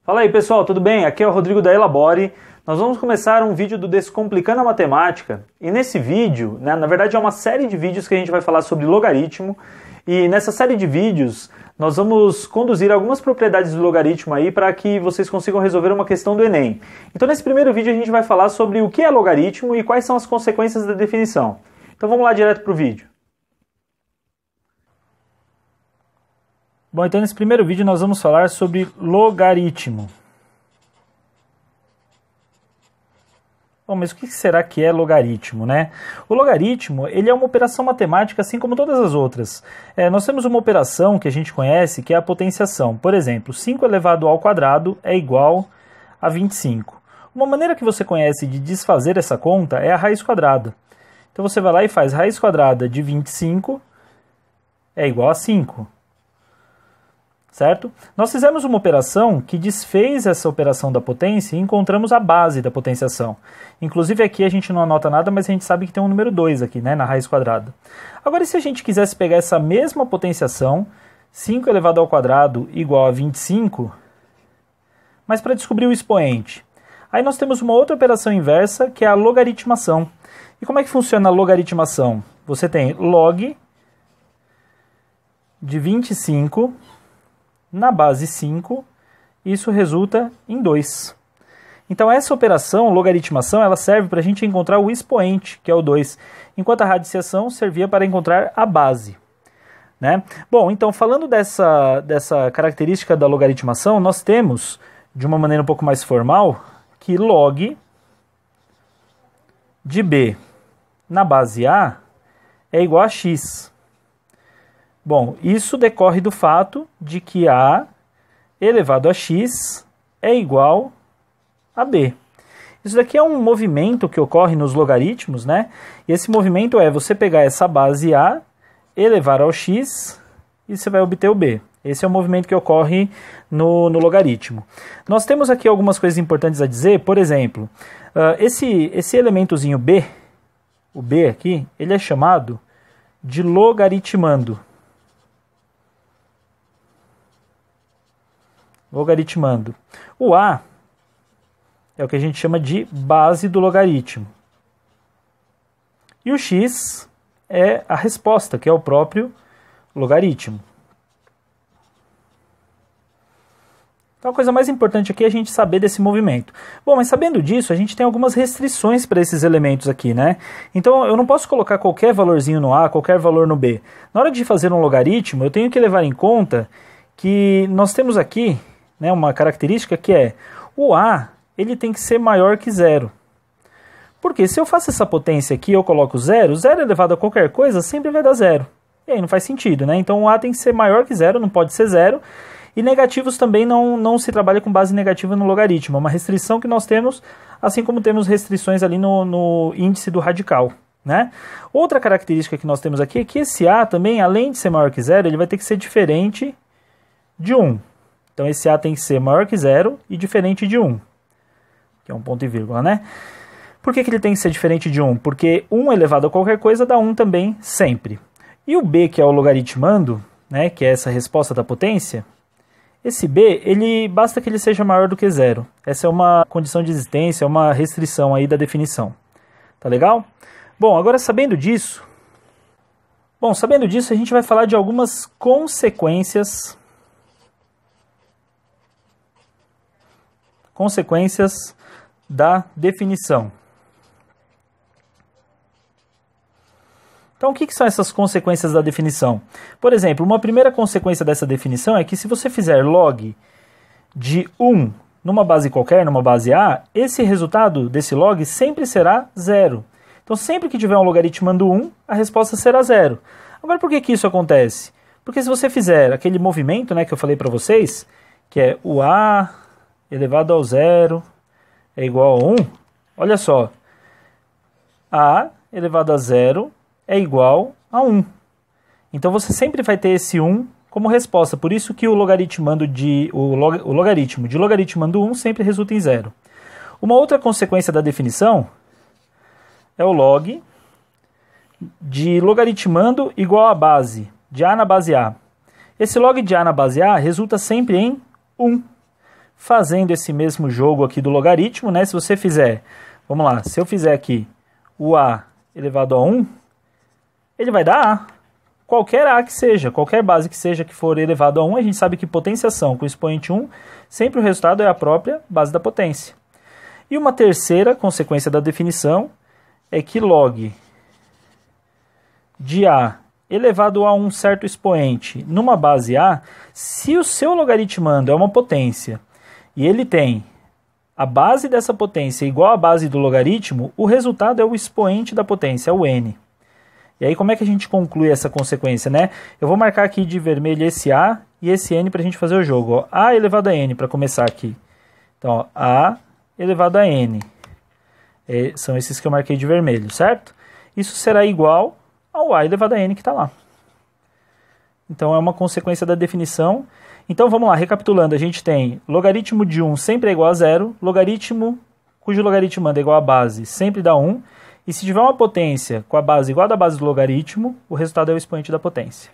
Fala aí pessoal, tudo bem? Aqui é o Rodrigo da Elabore. Nós vamos começar um vídeo do Descomplicando a Matemática. E nesse vídeo, na verdade é uma série de vídeos que a gente vai falar sobre logaritmo. E nessa série de vídeos nós vamos conduzir algumas propriedades do logaritmo aí para que vocês consigam resolver uma questão do Enem. Então nesse primeiro vídeo a gente vai falar sobre o que é logaritmo e quais são as consequências da definição. Então vamos lá direto para o vídeo. Bom, então nesse primeiro vídeo nós vamos falar sobre logaritmo. Bom, mas o que será que é logaritmo, né? O logaritmo, ele é uma operação matemática assim como todas as outras. Nós temos uma operação que a gente conhece que é a potenciação. Por exemplo, 5 elevado ao quadrado é igual a 25. Uma maneira que você conhece de desfazer essa conta é a raiz quadrada. Então você vai lá e faz raiz quadrada de 25 é igual a 5. Certo? Nós fizemos uma operação que desfez essa operação da potência e encontramos a base da potenciação. Inclusive aqui a gente não anota nada, mas a gente sabe que tem um número 2 aqui, né, na raiz quadrada. Agora, e se a gente quisesse pegar essa mesma potenciação, 5 elevado ao quadrado igual a 25, mas para descobrir o expoente? Aí nós temos uma outra operação inversa, que é a logaritmação. E como é que funciona a logaritmação? Você tem log de 25 na base 5, isso resulta em 2. Então essa operação, logaritmação, ela serve para a gente encontrar o expoente, que é o 2, enquanto a radiciação servia para encontrar a base. Né? Bom, então falando dessa característica da logaritmação, nós temos, de uma maneira um pouco mais formal, que log de b na base a é igual a x. Bom, isso decorre do fato de que a elevado a x é igual a b. Isso daqui é um movimento que ocorre nos logaritmos, né? E esse movimento é você pegar essa base a, elevar ao x, e você vai obter o b. Esse é o movimento que ocorre no logaritmo. Nós temos aqui algumas coisas importantes a dizer. Por exemplo, esse elementozinho b, o b aqui, ele é chamado de logaritmando. Logaritmando. O A é o que a gente chama de base do logaritmo. E o X é a resposta, que é o próprio logaritmo. Então a coisa mais importante aqui é a gente saber desse movimento. Bom, mas sabendo disso, a gente tem algumas restrições para esses elementos aqui, né? Então eu não posso colocar qualquer valorzinho no A, qualquer valor no B. Na hora de fazer um logaritmo, eu tenho que levar em conta que nós temos aqui, né, uma característica que é o A, ele tem que ser maior que zero. Porque se eu faço essa potência aqui, eu coloco zero, zero elevado a qualquer coisa sempre vai dar zero. E aí não faz sentido, né? Então o A tem que ser maior que zero, não pode ser zero. E negativos também não se trabalha com base negativa no logaritmo. É uma restrição que nós temos, assim como temos restrições ali no índice do radical. Né? Outra característica que nós temos aqui é que esse A também, além de ser maior que zero, ele vai ter que ser diferente de 1. Então esse A tem que ser maior que zero e diferente de 1, que é um ponto e vírgula, né? Por que ele tem que ser diferente de 1? Porque 1 elevado a qualquer coisa dá 1 também, sempre. E o B, que é o logaritmando, né, que é essa resposta da potência, esse B, basta que ele seja maior do que zero. Essa é uma condição de existência, é uma restrição aí da definição. Tá legal? Bom, agora sabendo disso, a gente vai falar de algumas consequências da definição. Então, o que são essas consequências da definição? Por exemplo, uma primeira consequência dessa definição é que se você fizer log de 1 numa base qualquer, numa base A, esse resultado desse log sempre será zero. Então, sempre que tiver um logaritmando 1, a resposta será zero. Agora, por que isso acontece? Porque se você fizer aquele movimento, né, que eu falei para vocês, que é o A elevado ao zero é igual a 1, olha só, A elevado a zero é igual a 1. Então você sempre vai ter esse 1 como resposta, por isso que o logaritmo de logaritmando 1 sempre resulta em zero. Uma outra consequência da definição é o log de logaritmando igual a base, de A na base A. Esse log de A na base A resulta sempre em 1. fazendo esse mesmo jogo aqui do logaritmo, né? Se você fizer, vamos lá, se eu fizer aqui o A elevado a 1, ele vai dar A. Qualquer A que seja, qualquer base que seja que for elevado a 1, a gente sabe que potenciação com expoente 1, sempre o resultado é a própria base da potência. E uma terceira consequência da definição é que log de A elevado a um certo expoente numa base A, se o seu logaritmando é uma potência e ele tem a base dessa potência igual à base do logaritmo, o resultado é o expoente da potência, é o n. E aí como é que a gente conclui essa consequência, né? Eu vou marcar aqui de vermelho esse A e esse n para a gente fazer o jogo. Ó. A elevado a n para começar aqui. Então, ó, A elevado a n. São esses que eu marquei de vermelho, certo? Isso será igual ao A elevado a n que está lá. Então, é uma consequência da definição. Então, vamos lá, recapitulando. A gente tem logaritmo de 1 sempre é igual a 0, logaritmo cujo logaritmando é igual a base sempre dá 1, e se tiver uma potência com a base igual à da base do logaritmo, o resultado é o expoente da potência.